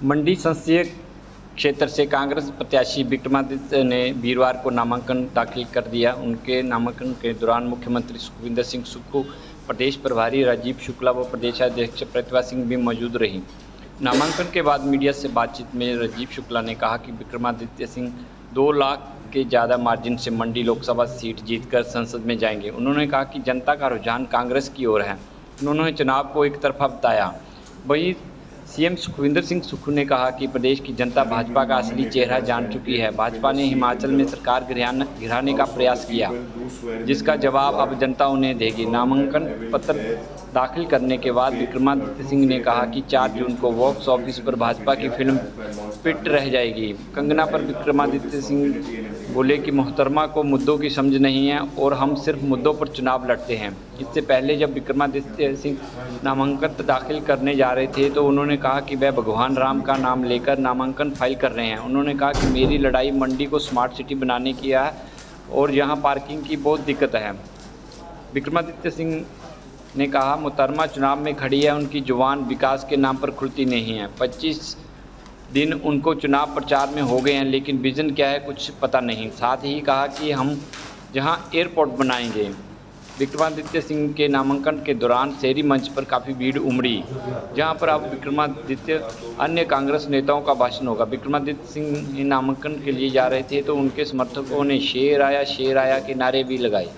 मंडी संसदीय क्षेत्र से कांग्रेस प्रत्याशी विक्रमादित्य ने वीरवार को नामांकन दाखिल कर दिया। उनके नामांकन के दौरान मुख्यमंत्री सुखविंदर सिंह सुक्खू, प्रदेश प्रभारी राजीव शुक्ला व प्रदेशाध्यक्ष प्रतिभा सिंह भी मौजूद रहीं। नामांकन के बाद मीडिया से बातचीत में राजीव शुक्ला ने कहा कि विक्रमादित्य सिंह 2 लाख के ज़्यादा मार्जिन से मंडी लोकसभा सीट जीतकर संसद में जाएंगे। उन्होंने कहा कि जनता का रुझान कांग्रेस की ओर है। उन्होंने चुनाव को एक तरफा बताया। वहीं सीएम सुखविंदर सिंह सुक्खू ने कहा कि प्रदेश की जनता भाजपा का असली चेहरा जान चुकी है। भाजपा ने हिमाचल में सरकार गिराने का प्रयास किया, जिसका जवाब अब जनता उन्हें देगी। नामांकन पत्र दाखिल करने के बाद विक्रमादित्य सिंह ने कहा कि 4 जून को बॉक्स ऑफिस पर भाजपा की फिल्म पिट रह जाएगी। कंगना पर विक्रमादित्य सिंह बोले कि मोहतरमा को मुद्दों की समझ नहीं है और हम सिर्फ मुद्दों पर चुनाव लड़ते हैं। इससे पहले जब विक्रमादित्य सिंह नामांकन दाखिल करने जा रहे थे तो उन्होंने कहा कि वह भगवान राम का नाम लेकर नामांकन फाइल कर रहे हैं। उन्होंने कहा कि मेरी लड़ाई मंडी को स्मार्ट सिटी बनाने की है और यहाँ पार्किंग की बहुत दिक्कत है। विक्रमादित्य सिंह ने कहा, मोहतरमा चुनाव में खड़ी है, उनकी जुबान विकास के नाम पर खुलती नहीं है। 25 दिन उनको चुनाव प्रचार में हो गए हैं, लेकिन विज़न क्या है कुछ पता नहीं। साथ ही कहा कि हम जहां एयरपोर्ट बनाएंगे। विक्रमादित्य सिंह के नामांकन के दौरान शहरी मंच पर काफ़ी भीड़ उमड़ी, जहां पर अब विक्रमादित्य अन्य कांग्रेस नेताओं का भाषण होगा। विक्रमादित्य सिंह नामांकन के लिए जा रहे थे तो उनके समर्थकों ने शेर आया के नारे भी लगाए।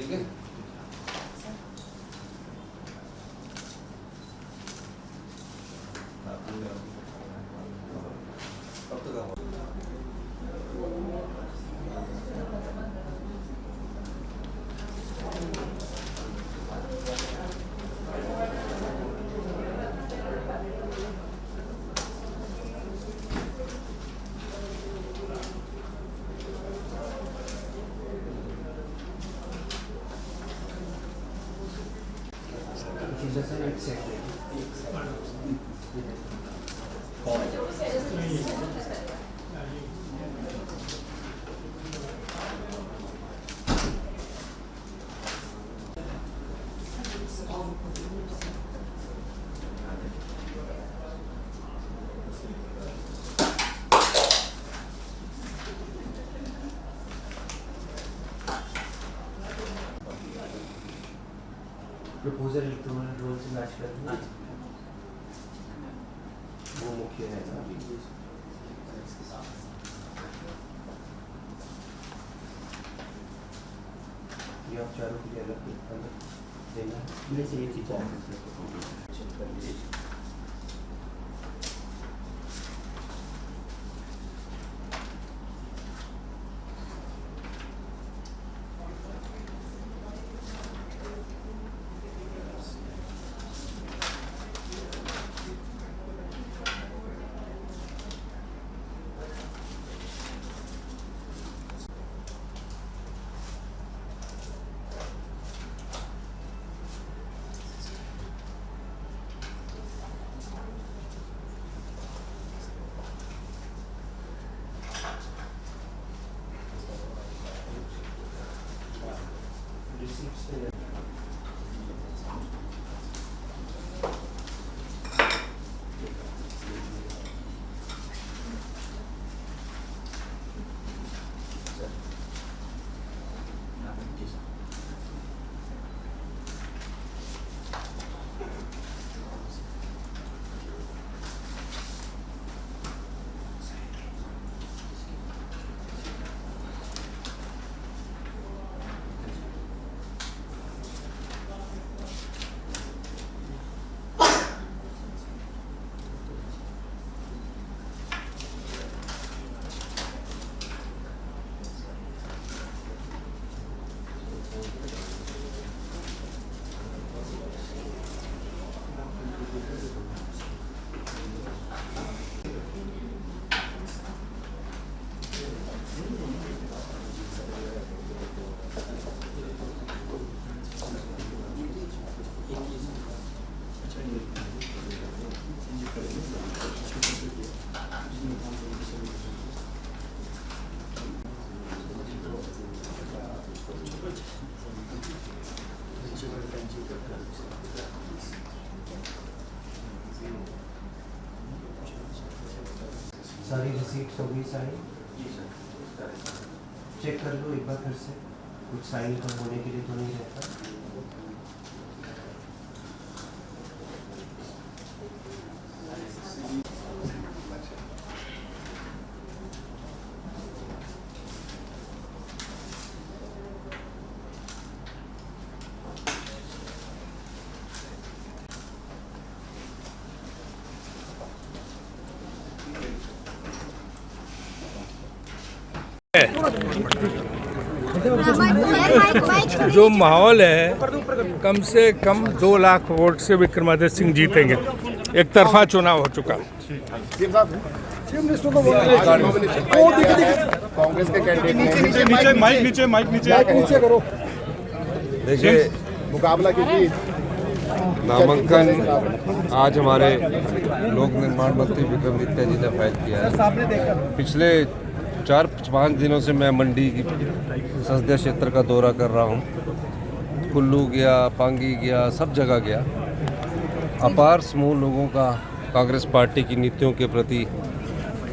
प्रपोजल इलेक्टोरल रोल से मैच करना वो मुख्य है ना। ये आप चारों के लिए अलग देना है। ये चीज़ सारी रिसीट होगी सारी? जी सर। चेक कर लो एक बार फिर से, कुछ साइन कम होने के लिए तो नहीं रहता। जो माहौल है, कम से कम 2 लाख वोट से विक्रमादित्य सिंह जीतेंगे। एक तरफा चुनाव हो चुका। कांग्रेस के कैंडिडेट नीचे करो। देखिए, मुकाबला क्योंकि नामांकन आज हमारे लोक निर्माण मंत्री विक्रमादित्य जी ने फाइल किया है। पिछले 4-5 दिनों से मैं मंडी की संसदीय क्षेत्र का दौरा कर रहा हूँ। कुल्लू गया, पांगी गया, सब जगह गया। अपार समूह लोगों का कांग्रेस पार्टी की नीतियों के प्रति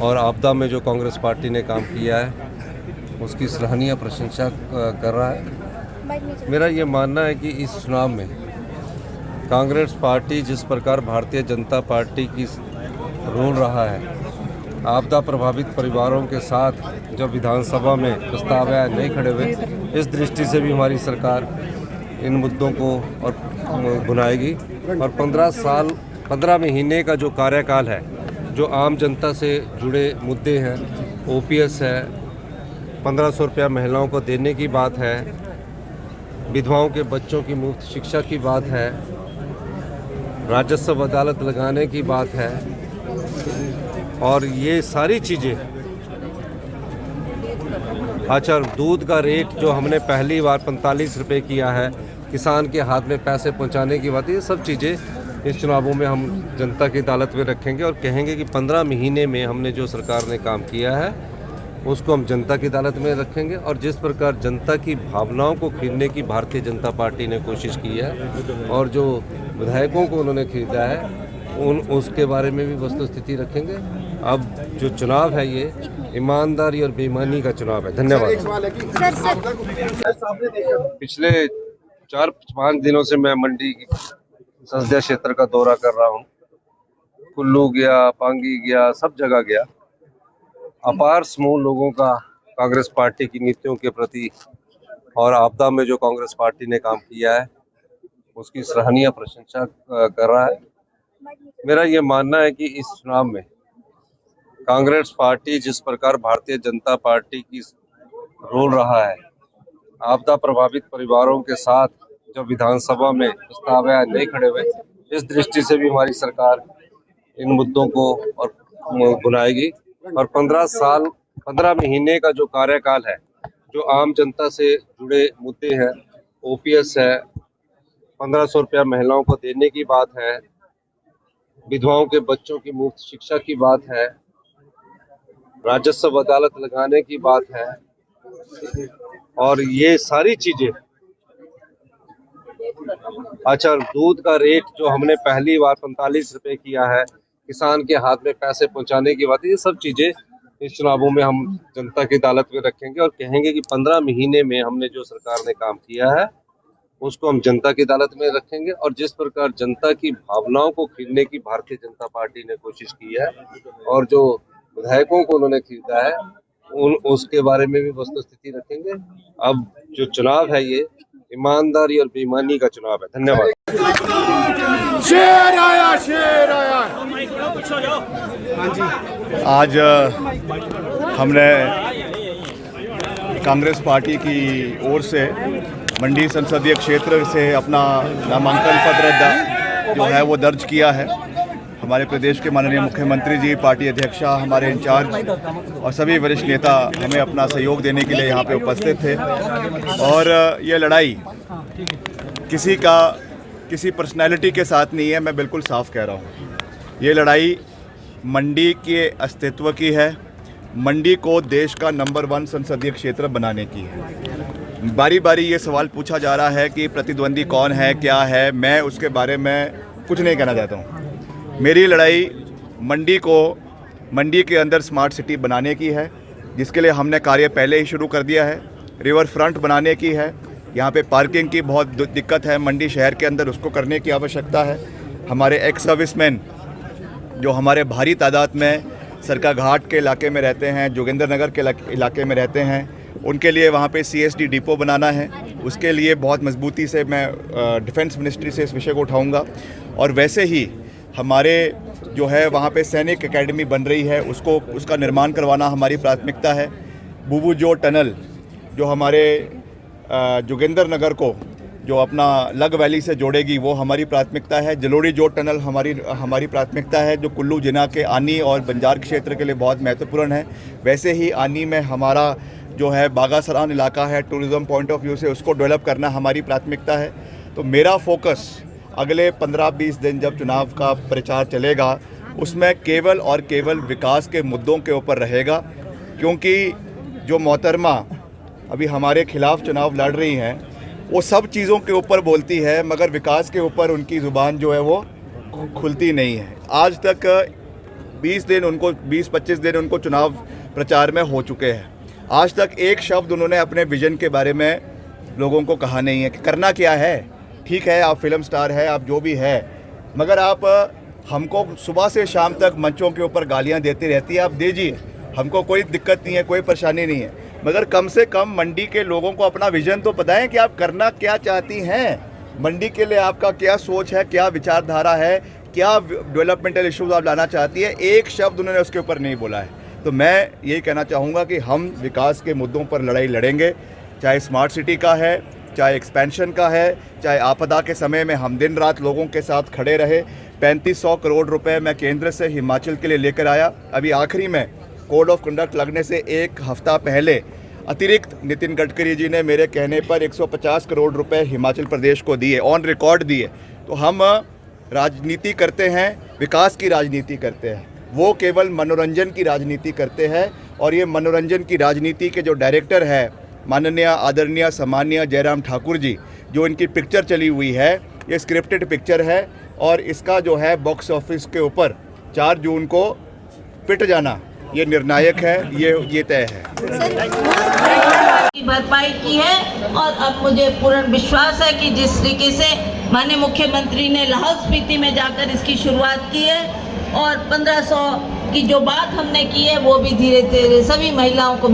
और आपदा में जो कांग्रेस पार्टी ने काम किया है उसकी सराहनीय प्रशंसा कर रहा है। मेरा ये मानना है कि इस चुनाव में कांग्रेस पार्टी जिस प्रकार भारतीय जनता पार्टी की रोल रहा है, आपदा प्रभावित परिवारों के साथ जब विधानसभा में प्रस्ताव आया नहीं खड़े हुए, इस दृष्टि से भी हमारी सरकार इन मुद्दों को और बुनाएगी। और 15 महीने का जो कार्यकाल है, जो आम जनता से जुड़े मुद्दे हैं, ओपीएस है, 1500 रुपया महिलाओं को देने की बात है, विधवाओं के बच्चों की मुफ्त शिक्षा की बात है, राजस्व अदालत लगाने की बात है, और ये सारी चीज़ें। अच्छा, दूध का रेट जो हमने पहली बार 45 रुपये किया है, किसान के हाथ में पैसे पहुंचाने की बात, ये सब चीज़ें इस चुनावों में हम जनता की अदालत में रखेंगे और कहेंगे कि 15 महीने में हमने जो सरकार ने काम किया है उसको हम जनता की अदालत में रखेंगे। और जिस प्रकार जनता की भावनाओं को खरीदने की भारतीय जनता पार्टी ने कोशिश की है और जो विधायकों को उन्होंने खरीदा है उसके बारे में भी वस्तु स्थिति रखेंगे। अब जो चुनाव है ये ईमानदारी और बेईमानी का चुनाव है। धन्यवाद। पिछले 4-5 दिनों से मैं मंडी की संसदीय क्षेत्र का दौरा कर रहा हूँ। कुल्लू गया, पांगी गया, सब जगह गया। अपार समूह लोगों का कांग्रेस पार्टी की नीतियों के प्रति और आपदा में जो कांग्रेस पार्टी ने काम किया है उसकी सराहनीय प्रशंसा कर रहा है। मेरा ये मानना है कि इस चुनाव में कांग्रेस पार्टी जिस प्रकार भारतीय जनता पार्टी की रोल रहा है, आपदा प्रभावित परिवारों के साथ जब विधानसभा में प्रस्ताव आया नहीं खड़े हुए, इस दृष्टि से भी हमारी सरकार इन मुद्दों को और बुनाएगी। और 15 महीने का जो कार्यकाल है, जो आम जनता से जुड़े मुद्दे हैं, ओपीएस है, 1500 रुपया महिलाओं को देने की बात है, विधवाओं के बच्चों की मुफ्त शिक्षा की बात है, राजस्व अदालत लगाने की बात है, और ये सारी चीजें। अच्छा, दूध का रेट जो हमने पहली बार 45 रुपये किया है, किसान के हाथ में पैसे पहुंचाने की बात है, ये सब चीजें इस चुनावों में हम जनता की अदालत में रखेंगे और कहेंगे कि 15 महीने में हमने जो सरकार ने काम किया है उसको हम जनता की अदालत में रखेंगे। और जिस प्रकार जनता की भावनाओं को खरीदने की भारतीय जनता पार्टी ने कोशिश की है और जो विधायकों को उन्होंने खरीदा है उसके बारे में भी वस्तु स्थिति रखेंगे। अब जो चुनाव है ये ईमानदारी और बेईमानी का चुनाव है। धन्यवाद। शेर आया, शेर आया। आज हमने कांग्रेस पार्टी की ओर से मंडी संसदीय क्षेत्र से अपना नामांकन पत्र जो है वो दर्ज किया है। हमारे प्रदेश के माननीय मुख्यमंत्री जी, पार्टी अध्यक्षा, हमारे इंचार्ज और सभी वरिष्ठ नेता हमें अपना सहयोग देने के लिए यहाँ पे उपस्थित थे। और ये लड़ाई किसी पर्सनैलिटी के साथ नहीं है, मैं बिल्कुल साफ कह रहा हूँ। ये लड़ाई मंडी के अस्तित्व की है, मंडी को देश का नंबर 1 संसदीय क्षेत्र बनाने की है। बारी बारी ये सवाल पूछा जा रहा है कि प्रतिद्वंदी कौन है, क्या है। मैं उसके बारे में कुछ नहीं कहना चाहता हूँ। मेरी लड़ाई मंडी को मंडी के अंदर स्मार्ट सिटी बनाने की है, जिसके लिए हमने कार्य पहले ही शुरू कर दिया है। रिवर फ्रंट बनाने की है, यहाँ पे पार्किंग की बहुत दिक्कत है मंडी शहर के अंदर, उसको करने की आवश्यकता है। हमारे एक्स सर्विसमैन जो हमारे भारी तादाद में सरका घाट के इलाके में रहते हैं, जोगिंदर नगर के इलाके में रहते हैं, उनके लिए वहाँ पे CSD डिपो बनाना है। उसके लिए बहुत मजबूती से मैं डिफेंस मिनिस्ट्री से इस विषय को उठाऊंगा। और वैसे ही हमारे जो है वहाँ पे सैनिक एकेडमी बन रही है, उसका निर्माण करवाना हमारी प्राथमिकता है। बुबू जो टनल जो हमारे जोगिंदर नगर को जो अपना लग वैली से जोड़ेगी, वो हमारी प्राथमिकता है। जलोड़ी जोड़ टनल हमारी प्राथमिकता है, जो कुल्लू जिला के आनी और बंजार क्षेत्र के लिए बहुत महत्वपूर्ण है। वैसे ही आनी में हमारा जो है बागासरान इलाका है, टूरिज़्म पॉइंट ऑफ व्यू से उसको डेवलप करना हमारी प्राथमिकता है। तो मेरा फोकस अगले 15-20 दिन जब चुनाव का प्रचार चलेगा, उसमें केवल और केवल विकास के मुद्दों के ऊपर रहेगा, क्योंकि जो मोहतरमा अभी हमारे खिलाफ चुनाव लड़ रही हैं, वो सब चीज़ों के ऊपर बोलती है, मगर विकास के ऊपर उनकी ज़ुबान जो है वो खुलती नहीं है। आज तक 20-25 दिन उनको चुनाव प्रचार में हो चुके हैं। आज तक एक शब्द उन्होंने अपने विजन के बारे में लोगों को कहा नहीं है कि करना क्या है। ठीक है, आप फिल्म स्टार है, आप जो भी है, मगर आप हमको सुबह से शाम तक मंचों के ऊपर गालियां देती रहती है। आप दीजिए, हमको कोई दिक्कत नहीं है, कोई परेशानी नहीं है, मगर कम से कम मंडी के लोगों को अपना विजन तो बताएं कि आप करना क्या चाहती हैं। मंडी के लिए आपका क्या सोच है, क्या विचारधारा है, क्या डेवलपमेंटल इश्यूज आप लाना चाहती है। एक शब्द उन्होंने उसके ऊपर नहीं बोला है। तो मैं यही कहना चाहूँगा कि हम विकास के मुद्दों पर लड़ाई लड़ेंगे, चाहे स्मार्ट सिटी का है, चाहे एक्सपेंशन का है, चाहे आपदा के समय में हम दिन रात लोगों के साथ खड़े रहे। 3500 करोड़ रुपए मैं केंद्र से हिमाचल के लिए लेकर आया। अभी आखिरी में कोड ऑफ कंडक्ट लगने से एक हफ्ता पहले अतिरिक्त नितिन गडकरी जी ने मेरे कहने पर 150 करोड़ रुपए हिमाचल प्रदेश को दिए, ऑन रिकॉर्ड दिए। तो हम राजनीति करते हैं, विकास की राजनीति करते हैं, वो केवल मनोरंजन की राजनीति करते हैं। और ये मनोरंजन की राजनीति के जो डायरेक्टर है माननीय आदरणीय सम्मानीय जयराम ठाकुर जी, जो इनकी पिक्चर चली हुई है, ये स्क्रिप्टेड पिक्चर है और इसका जो है बॉक्स ऑफिस के ऊपर 4 जून को पिट जाना ये निर्णायक है, ये तय है। की भरपाई की है और अब मुझे पूर्ण विश्वास है कि जिस तरीके से माननीय मुख्यमंत्री ने लाहौल स्पीति में जाकर इसकी शुरुआत की है और 1500 की जो बात हमने की है वो भी धीरे धीरे सभी महिलाओं को